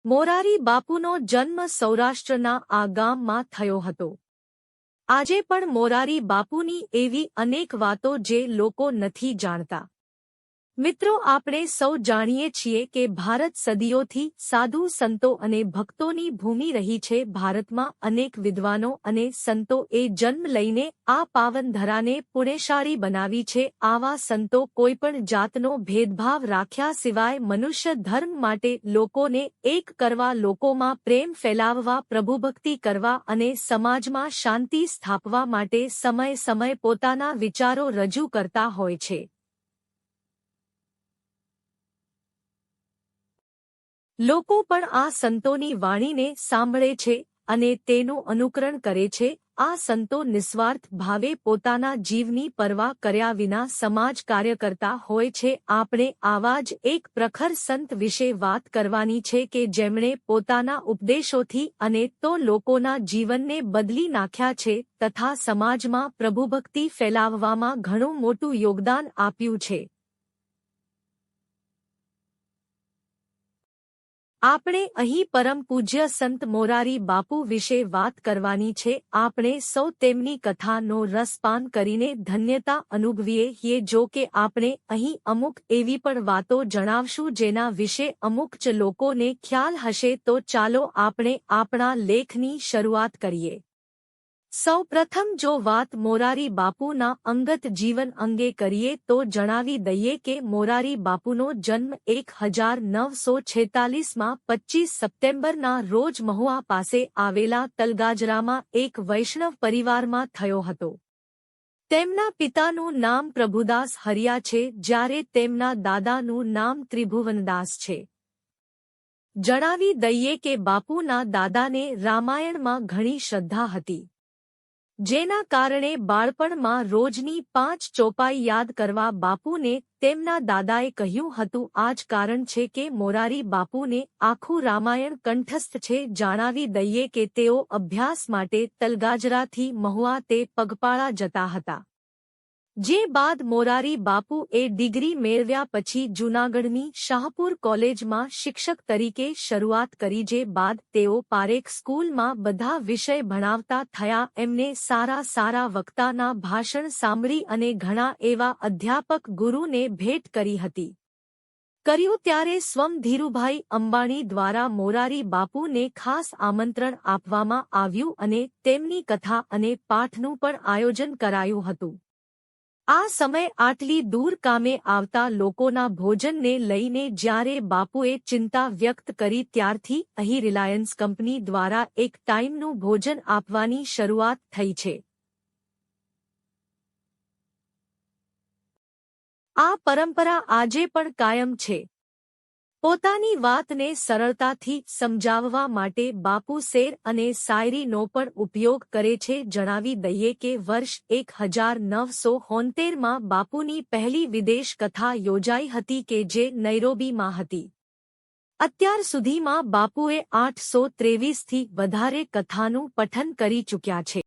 મોરારી બાપુનો જન્મ સૌરાષ્ટ્રના આ ગામમાં થયો હતો. આજે પણ મોરારી બાપુની એવી અનેક વાતો જે લોકો નથી જાણતા. મિત્રો, આપણે સૌ જાણીએ છીએ કે ભારત સદીઓથી સાધુ સંતો અને ભક્તોની ભૂમિ રહી છે. ભારતમાં અનેક વિદ્વાનો અને સંતોએ જન્મ લઈને આ પાવન ધરાને પુણ્યશાળી બનાવી છે. આવા સંતો કોઈપણ જાતનો ભેદભાવ રાખ્યા સિવાય મનુષ્ય ધર્મ માટે લોકોને એક કરવા, લોકોમાં પ્રેમ ફેલાવવા, પ્રભુભક્તિ કરવા અને સમાજમાં શાંતિ સ્થાપવા માટે સમય પોતાના વિચારો રજૂ કરતા હોય છે. લોકો પણ આ સંતોની વાણીને સાંભળે છે અને તેનું અનુકરણ કરે છે. આ સંતો નિસ્વાર્થ ભાવે પોતાના જીવની પરવા કર્યા વિના સમાજ કાર્ય કરતા હોય છે. આપણે આવા જ એક પ્રખર સંત વિશે વાત કરવાની છે કે જેમણે પોતાના ઉપદેશોથી અને તો લોકોના જીવનને બદલી નાખ્યા છે તથા સમાજમાં પ્રભુભક્તિ ફેલાવવામાં ઘણું મોટું યોગદાન આપ્યું છે. આપણે અહીં પરમ પૂજ્ય સંત મોરારી બાપુ વિશે વાત કરવાની છે. આપણે સૌ તેમની કથાનો રસપાન કરીને ધન્યતા અનુભવીએ. જો કે આપણે અહીં અમુક એવી પણ વાતો જણાવશું જેના વિશે અમુક જ લોકોને ખ્યાલ હશે. તો ચાલો આપણે આપણા લેખની શરૂઆત કરીએ. સૌ પ્રથમ જો વાત મોરારી બાપુના અંગત જીવન અંગે કરીએ તો જણાવી દઈએ કે મોરારી બાપુનો જન્મ 1946માં 25 સપ્ટેમ્બરના રોજ મહુવા પાસે આવેલા તલગાજરામાં એક વૈષ્ણવ પરિવારમાં થયો હતો. તેમના પિતાનું નામ પ્રભુદાસ હરિયા છે, જ્યારે તેમના દાદાનું નામ ત્રિભુવનદાસ છે. જણાવી દઈએ કે બાપુના દાદાને રામાયણમાં ઘણી શ્રદ્ધા હતી, જેના કારણે બાળપણમાં રોજની 5 ચોપાઈ યાદ કરવા બાપુને તેમના દાદાએ કહ્યું હતું. આ જ કારણ છે કે મોરારી બાપુને આખું રામાયણ કંઠસ્થ છે. જણાવી દઈએ કે તેઓ અભ્યાસ માટે તલગાજરાથી મહુવા તે પગપાળા જતા હતા. જે બાદ મોરારી બાપુએ ડિગ્રી મેળવ્યા પછી જૂનાગઢની શાહપુર કોલેજમાં શિક્ષક તરીકે શરૂઆત કરી. જે બાદ તેઓ પારેખ સ્કૂલમાં બધા વિષય ભણાવતા થયા. એમને સારા વક્તાના ભાષણ સાંભળી અને ઘણા એવા અધ્યાપક ગુરુને ભેટ કરી હતી. ત્યારે સ્વમ ધીરુભાઈ અંબાણી દ્વારા મોરારી બાપુને ખાસ આમંત્રણ આપવામાં આવ્યું અને તેમની કથા અને પાઠનું પણ આયોજન કરાયું હતું. આ સમય આટલી દૂર કામે આવતા લોકોના ભોજનને લઈને જ્યારે બાપુએ ચિંતા વ્યક્ત કરી ત્યારથી અહીં રિલાયન્સ કંપની દ્વારા એક ટાઈમનું ભોજન આપવાની શરૂઆત થઈ છે. આ પરંપરા આજે પણ કાયમ છે. પોતાની વાતને સરળતાથી સમજાવવા માટે બાપુ શેર અને શાયરીનો પણ ઉપયોગ કરે છે. જણાવી દઈએ કે વર્ષ 1976માં બાપુની પહેલી વિદેશ કથા યોજાઈ હતી કે જે નૈરોબીમાં હતી. અત્યાર સુધીમાં બાપુએ 823થી વધારે કથાનું પઠન કરી ચૂક્યા છે.